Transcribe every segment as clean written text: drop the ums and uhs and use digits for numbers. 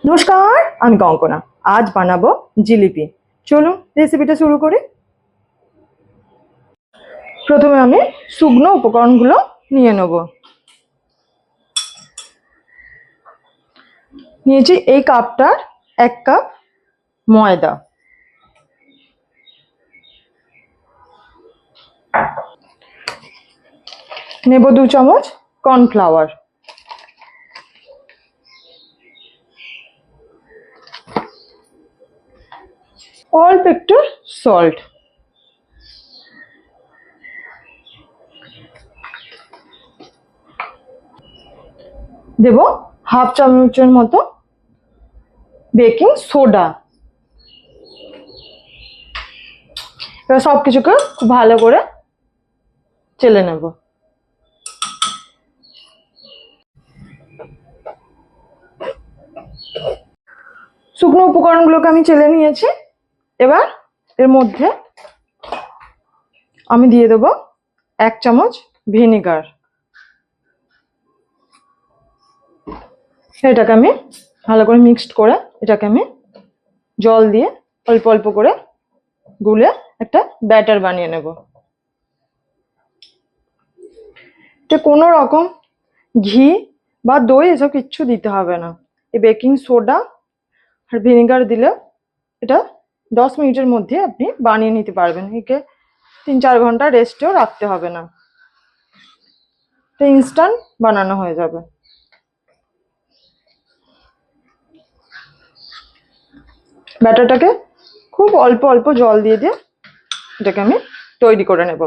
নমস্কার, আমি কঙ্কনা। আজ বানাবো জিলিপি। চলুন রেসিপিটা শুরু করি। প্রথমে আমি শুকনো উপকরণগুলো নিয়ে নেব। নিয়েছি এই কাপটার 1 কাপ ময়দা, নেব 2 চামচ কর্নফ্লাওয়ার, অল্প একটু সল্ট, দেব হাফ চামচের মতো বেকিং সোডা। এবার সবকিছুকে খুব ভালো করে চেলে নেব। শুকনো উপকরণগুলোকে আমি চেলে নিয়েছি। এবার এর মধ্যে আমি দিয়ে দেবো 1 চামচ ভিনেগার। এটাকে আমি ভালো করে মিক্সড করে এটাকে আমি জল দিয়ে অল্প অল্প করে গুলে একটা ব্যাটার বানিয়ে নেব। এতে কোনো রকম ঘি বা দই এসব কিচ্ছু দিতে হবে না। এই বেকিং সোডা আর ভিনেগার দিলে এটা 10 মিনিটের মধ্যে আপনি বানিয়ে নিতে পারবেন। একে 3-4 ঘন্টা রেস্টেও রাখতে হবে না, এটা ইনস্ট্যান্ট বানানো হয়ে যাবে। ব্যাটারটাকে খুব অল্প অল্প জল দিয়ে দিয়ে এটাকে আমি তৈরি করে নেব।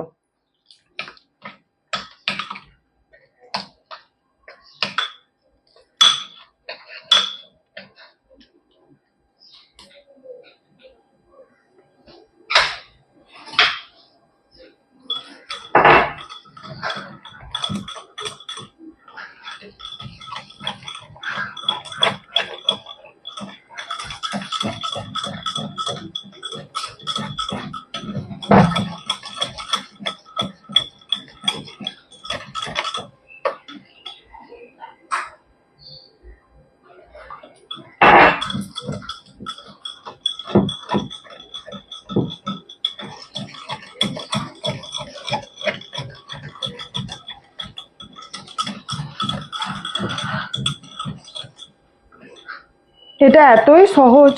এটা এতই সহজ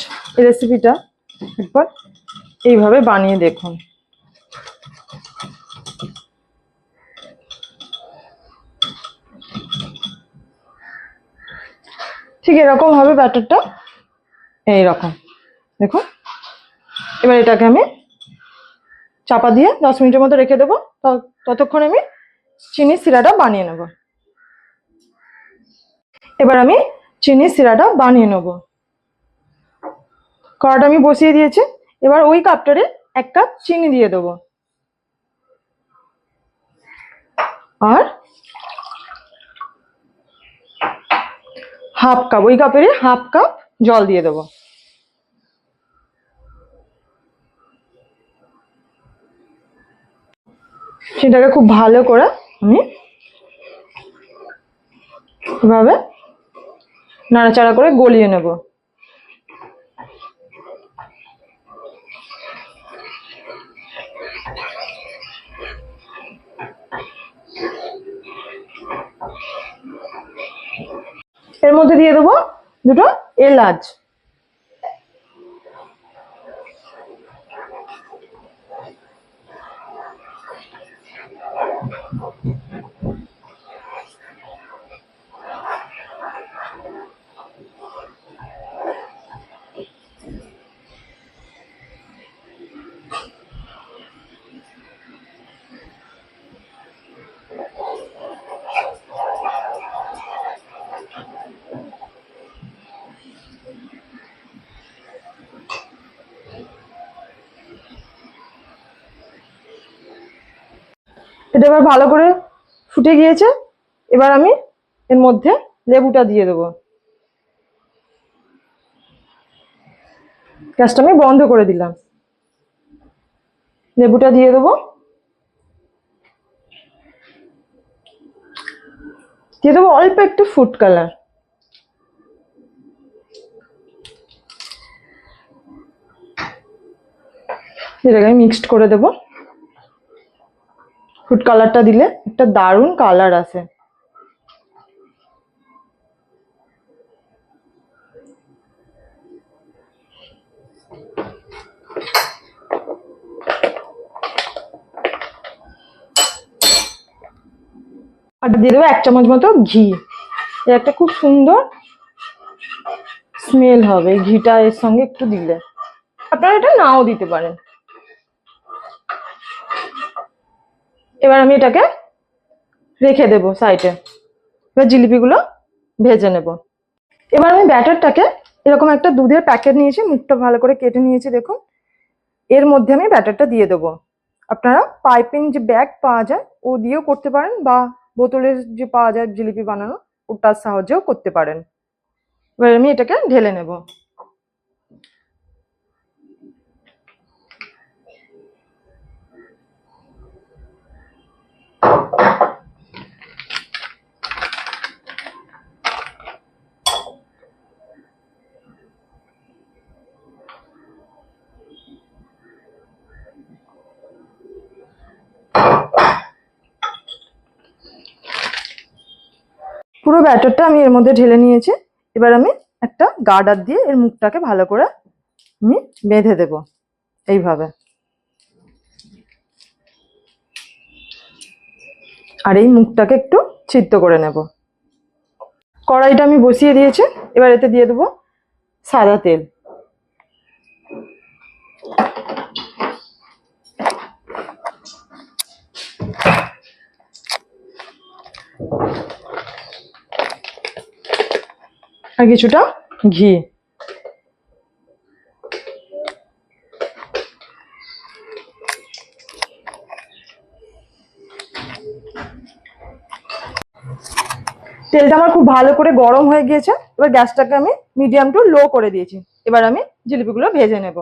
রেসিপিটা, একবার এইভাবে বানিয়ে দেখুন। ঠিক এরকম হবে ব্যাটারটা, এইরকম দেখুন। এবার এটাকে আমি চাপা দিয়ে 10 মিনিটের মতো রেখে দেবো। ততক্ষণ আমি চিনির সিরাটা বানিয়ে নেব। এবার আমি চিনির সিরাটা বানিয়ে নেব। কড়াটা আমি বসিয়ে দিয়েছি। এবার ওই কাপটারে 1 কাপ চিনি দিয়ে দেবো, আর হাফ কাপ, ওই কাপেরই হাফ কাপ জল দিয়ে দেবো। সেটাকে খুব ভালো করে আমি এভাবে নাড়াচাড়া করে গলিয়ে নেব। এর মধ্যে দিয়ে দেবো 2টো এলাচ, এটা এবার ভালো করে ফুটে গিয়েছে। এবার আমি এর মধ্যে লেবুটা দিয়ে দেবো। গ্যাসটা আমি বন্ধ করে দিলাম। লেবুটা দিয়ে দেবো, দিয়ে দেবো অল্প একটু ফুড কালার। এটাকে মিক্সড করে দেব। ফুড কালারটা দিলে একটা দারুণ কালার আসে। আর দিয়ে দেবো 1 চামচ মতো ঘি। এর একটা খুব সুন্দর স্মেল হবে ঘিটা এর সঙ্গে একটু দিলে। আপনারা এটা নাও দিতে পারেন। এবার আমি এটাকে রেখে দেব সাইডে। এবার জিলিপিগুলো ভেজে নেব। এবার আমি ব্যাটারটাকে এরকম একটা দুধের প্যাকেট নিয়েছি, মুখটা ভালো করে কেটে নিয়েছি দেখুন। এর মধ্যে আমি ব্যাটারটা দিয়ে দেবো। আপনারা পাইপিং যে ব্যাগ পাওয়া যায় ও দিয়েও করতে পারেন, বা বোতলের যে পাওয়া যায় জিলিপি বানানো ওটার সাহায্যেও করতে পারেন। এবার আমি এটাকে ঢেলে নেব। পুরো ব্যাটারটা আমি এর মধ্যে ঢেলে নিয়েছি। এবার আমি একটা গার্ডার দিয়ে এর মুখটাকে ভালো করে আমি বেঁধে দেব এইভাবে। আর এই মুখটাকে একটু ছিদ্র করে নেব। কড়াইটা আমি বসিয়ে দিয়েছি। এবার এতে দিয়ে দেবো সাদা তেল। আর কিছুটা ঘি। তেলটা আমার খুব ভালো করে গরম হয়ে গিয়েছে। এবার গ্যাসটাকে আমি মিডিয়াম টু লো করে দিয়েছি। এবার আমি জিলিপিগুলো ভেজে নেব।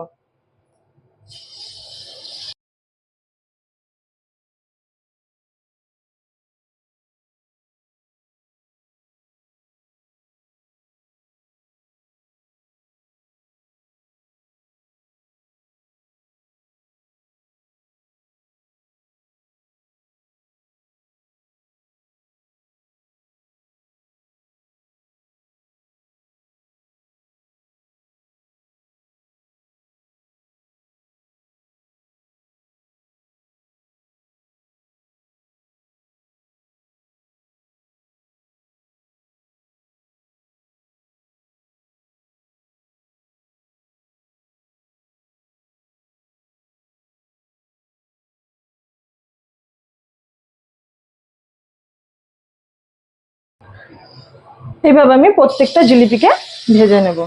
এইভাবে আমি প্রত্যেকটা জিলিপিকে ভেজে নেব।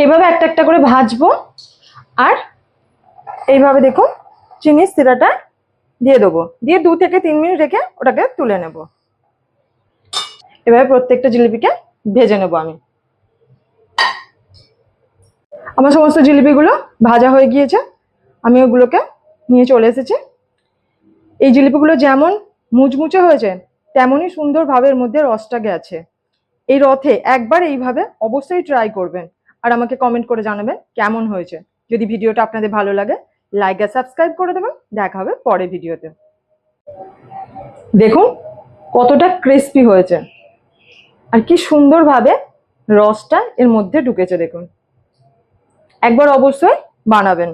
এইভাবে একটা একটা করে ভাজবো। আর এইভাবে দেখুন চিনির সিরাটা দিয়ে দেবো, দিয়ে 2 থেকে 3 মিনিট রেখে ওটাকে তুলে নেব। এভাবে প্রত্যেকটা জিলিপিকে ভেজে নেব আমি। আমার সমস্ত জিলিপিগুলো ভাজা হয়ে গিয়েছে। আমি ওগুলোকে নিয়ে চলে এসেছি। এই জিলিপিগুলো যেমন মুচমুচে হয়েছে তেমনই সুন্দরভাবে এর মধ্যে রসটা গেছে। এই রথে একবার এইভাবে অবশ্যই ট্রাই করবেন আর আমাকে কমেন্ট করে জানাবেন কেমন হয়েছে। যদি ভিডিওটা আপনাদের ভালো লাগে লাইক আর সাবস্ক্রাইব করে দেবেন। দেখা হবে পরের ভিডিওতে। দেখুন কতটা ক্রিস্পি হয়েছে আর কি সুন্দরভাবে রসটা এর মধ্যে ঢুকেছে। দেখুন একবার অবশ্যই বানাবেন।